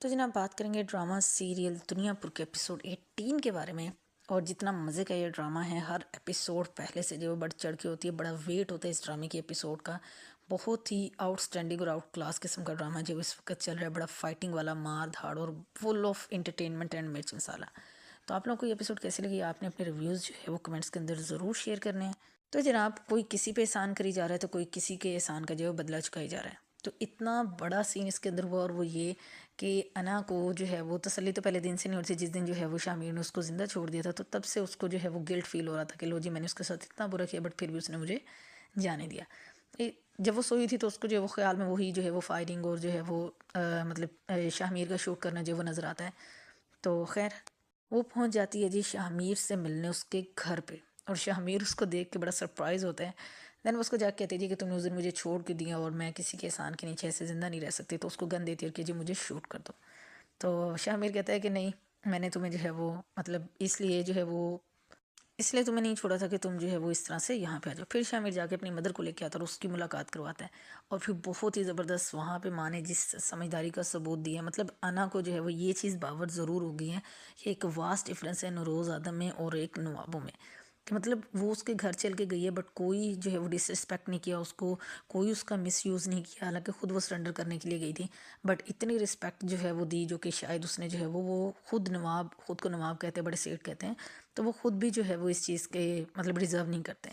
तो जनाब बात करेंगे ड्रामा सीरियल दुनियापुर के एपिसोड 18 के बारे में। और जितना मज़े का ये ड्रामा है, हर एपिसोड पहले से जो बढ़ चढ़ के होती है, बड़ा वेट होता है इस ड्रामे की एपिसोड का। बहुत ही आउटस्टैंडिंग और आउट क्लास किस्म का ड्रामा जो इस वक्त चल रहा है, बड़ा फाइटिंग वाला, मार धाड़ और फुल ऑफ इंटरटेनमेंट एंड मिर्च मसाला। तो आप लोगों को ये एपिसोड कैसी लगी, आपने अपने रिव्यूज़ जो है वो कमेंट्स के अंदर ज़रूर शेयर करने हैं। तो जनाब कोई किसी पे एहसान करी जा रहा है तो कोई किसी के एहसान का जो है वो बदला चुकाई जा रहा है। तो इतना बड़ा सीन इसके अंदर हुआ, और वो ये कि अना को जो है वो तसल्ली तो पहले दिन से नहीं हो रही थी, जिस दिन जो है वो शामिर ने उसको ज़िंदा छोड़ दिया था, तो तब से उसको जो है वो गिल्ट फील हो रहा था कि लो जी मैंने उसके साथ इतना बुरा किया, बट फिर भी उसने मुझे जाने दिया। जब वो सोई थी तो उसको जो है वो ख्याल में वही जो है वो फायरिंग और जो है वो शामिर का शूट करना जो है वो नज़र आता है। तो खैर वो पहुंच जाती है जी शाहमीर से मिलने उसके घर पे, और शाहमीर उसको देख के बड़ा सरप्राइज़ होता है। देन वो उसको जाके कहती है जी कि तुमने उस दिन मुझे छोड़ के दिया और मैं किसी के एहसान के नीचे ऐसे ज़िंदा नहीं रह सकती, तो उसको गन देती है कि जी मुझे शूट कर दो। तो शाहमीर कहता है कि नहीं, मैंने तुम्हें जो है वो इसलिए जो है वो इसलिए तुम्हें नहीं छोड़ा था कि तुम जो है वो इस तरह से यहाँ पे आ जाओ। फिर शामिर जाके अपनी मदर को लेके आता है और उसकी मुलाकात करवाता है। और फिर बहुत ही ज़बरदस्त वहाँ पे माँ ने जिस समझदारी का सबूत दिया, मतलब अना को जो है वो ये चीज़ बावर ज़रूर हो गई है कि एक वास्ट डिफरेंस है नौरोज़ आदम में और एक नवाबों में। कि मतलब वो उसके घर चल के गई है, बट कोई जो है वो डिसरिस्पेक्ट नहीं किया उसको, कोई उसका मिसयूज़ नहीं किया, हालांकि ख़ुद वो सरेंडर करने के लिए गई थी। बट इतनी रिस्पेक्ट जो है वो दी, जो कि शायद उसने जो है वो खुद को नवाब कहते हैं, बड़े सेठ कहते हैं, तो वो खुद भी जो है वो इस चीज़ के रिज़र्व नहीं करते।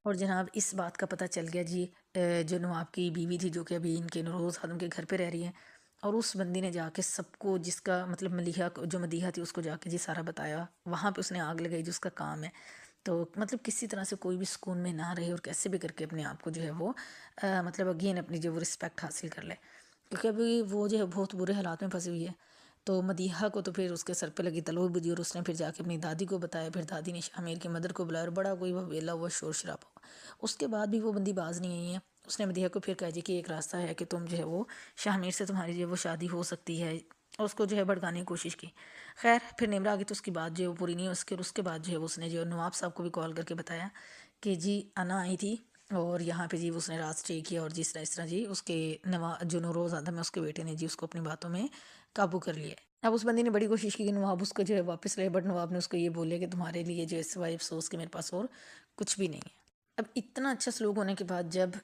और जनाब इस बात का पता चल गया जी, जो नवाब की बीवी थी, जो कि अभी इनके नौरोज़ खानम के घर पे रह रही है, और उस बंदी ने जाके सबको, जिसका मलिहा जो मदीहा थी, उसको जाके जी सारा बताया। वहाँ पे उसने आग लगाई, जो उसका काम है। तो किसी तरह से कोई भी सुकून में ना रहे और कैसे भी करके अपने आप को जो है वो अगेन अपनी जो वो रिस्पेक्ट हासिल कर ले, क्योंकि अभी वो जो है बहुत बुरे हालात में फंसी हुई है। तो मदीहा को तो फिर उसके सर पे लगी तलवार भी दी, और उसने फिर जाके अपनी दादी को बताया, फिर दादी ने शामिर की मदर को बुलाया और बड़ा कोई वेला हुआ शोर शराबा हुआ। उसके बाद भी वो बंदी बाज नहीं आई है। उसने मदीहा को फिर कहा जी कि एक रास्ता है कि तुम जो है वो शामिर से तुम्हारी जो है वो शादी हो सकती है, और उसको जो है भड़काने की कोशिश की। खैर फिर निमरा आ गई, तो उसकी बात जो है वो पूरी नहीं हो सकी, और उसके बाद जो है वो उसने जो नवाब साहब को भी कॉल करके बताया कि जी अना आई थी और यहाँ पे जी उसने रात स्टे किया, और जिस तरह इस तरह जी उसके जो नौरोज़ आदम है उसके बेटे ने जी उसको अपनी बातों में काबू कर लिया है। अब उस बंदी ने बड़ी कोशिश की कि नवाब उसको जो है वापस ले, बट नवाब ने उसको ये बोले कि तुम्हारे लिए जो है सिवाय अफसोस के मेरे पास और कुछ भी नहीं है। अब इतना अच्छा सलूक होने के बाद जब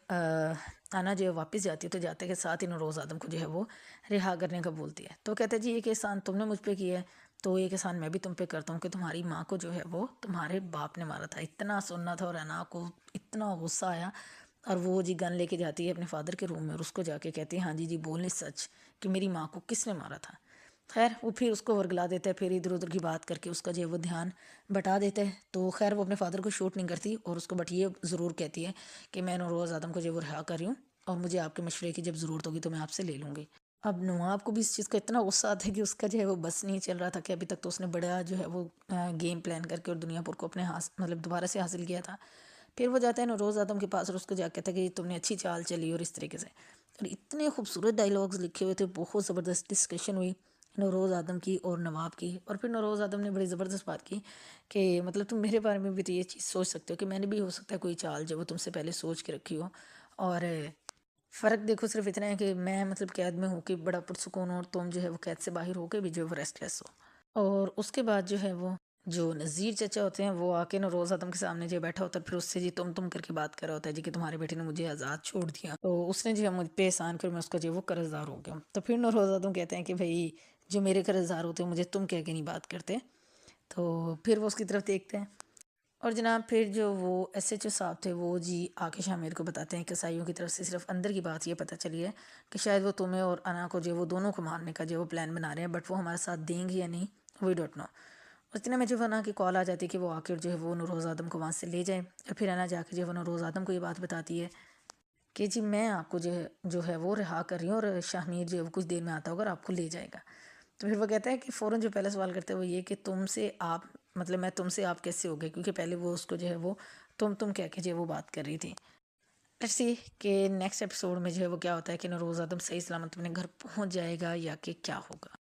आना जो है वापस जाती है, तो जाते के साथ ही नौरोज़ आदम को जो है वो रिहा करने का बोलती है। तो कहते हैं जी एक एहसान तुमने मुझ पर किया है, तो एक एहसान मैं भी तुम पे करता हूँ कि तुम्हारी माँ को जो है वो तुम्हारे बाप ने मारा था। इतना सुनना था, और अना को इतना गुस्सा आया, और वो जी गन लेके जाती है अपने फादर के रूम में, और उसको जाके कहती है हाँ जी जी बोलने सच कि मेरी माँ को किसने मारा था। खैर वो फिर उसको वर्गला देता है, फिर इधर उधर की बात करके उसका जो है वो ध्यान बटा देता है। तो खैर वो अपने फादर को शूट नहीं करती, और उसको बट ये ज़रूर कहती है कि मैं नौरोज़ आदम को जो है वो रिहा कर रही हूँ, और मुझे आपके मशवरे की जब ज़रूरत होगी तो मैं आपसे ले लूँगी। अब नवाब को भी इस चीज़ का इतना गुस्सा आता है कि उसका जो है वो बस नहीं चल रहा था, कि अभी तक तो उसने बड़ा जो है वो गेम प्लान करके और दुनियापुर को अपने दोबारा से हासिल किया था। फिर वो जाता है नौरोज़ आदम के पास, और उसको जाके कहता है कि तुमने अच्छी चाल चली, और इस तरीके से। और इतने खूबसूरत डायलॉग्स लिखे हुए थे, बहुत ज़बरदस्त डिस्कशन हुई नौरोज़ आदम की और नवाब की। और फिर नौरोज़ आदम ने बड़ी ज़बरदस्त बात की कि तुम मेरे बारे में भी तो ये चीज़ सोच सकते हो कि मैंने भी हो सकता है कोई चाल जो वो तुमसे पहले सोच के रखी हो, और फ़र्क देखो सिर्फ इतना है कि मैं कैद में होके बड़ा पुरसुकून हूँ, और तुम जो है वो कैद से बाहर होके भी जो है वो रेस्टलेस हो। और उसके बाद जो है वो जो नज़ीर चाचा होते हैं वो आके नौरोज़ आदम के सामने जो बैठा होता है, फिर उससे जी तुम करके बात कर रहा होता है जी कि तुम्हारे बेटे ने मुझे आज़ाद छोड़ दिया, तो उसने जो है मुझ पे एहसान, फिर मैं उसका जो है वो कर्ज़दार हो गया। तो फिर नौरोज़ आदम कहते हैं कि भाई जो मेरे कर्ज़दार होते हैं मुझे तुम कह के नहीं बात करते। तो फिर वो उसकी तरफ देखते हैं, और जनाब फिर जो वो एसएचओ साहब थे वो जी आके शामिर को बताते हैं कि कसाईयों की तरफ से सिर्फ अंदर की बात ये पता चली है कि शायद वो तुम्हें और अना को जो वो दोनों को मारने का जो वो प्लान बना रहे हैं, बट वो हमारे साथ देंगे या नहीं, वी डोंट नो। और इतने में जो अना की कॉल आ जाती है कि वो आकर जो है वो नौरोज़ आदम को वहाँ से ले जाए, और फिर अना जाके जो है वो नौरोज़ आदम को ये बात बताती है कि जी मैं आपको जो है वो रिहा कर रही हूँ, और शाहमीर जो है वो कुछ देर में आता होगा और आपको ले जाएगा। तो फिर वो कहता है कि फ़ौरन जो पहला सवाल करते हैं वो ये कि तुमसे आप मैं तुमसे आप कैसे हो गए, क्योंकि पहले वो उसको जो है वो तुम कह के जो है वो बात कर रही थी। लेट्स सी कि नेक्स्ट एपिसोड में जो है वो क्या होता है, कि नौरोज़ आदम सही सलामत अपने घर पहुंच जाएगा या कि क्या होगा।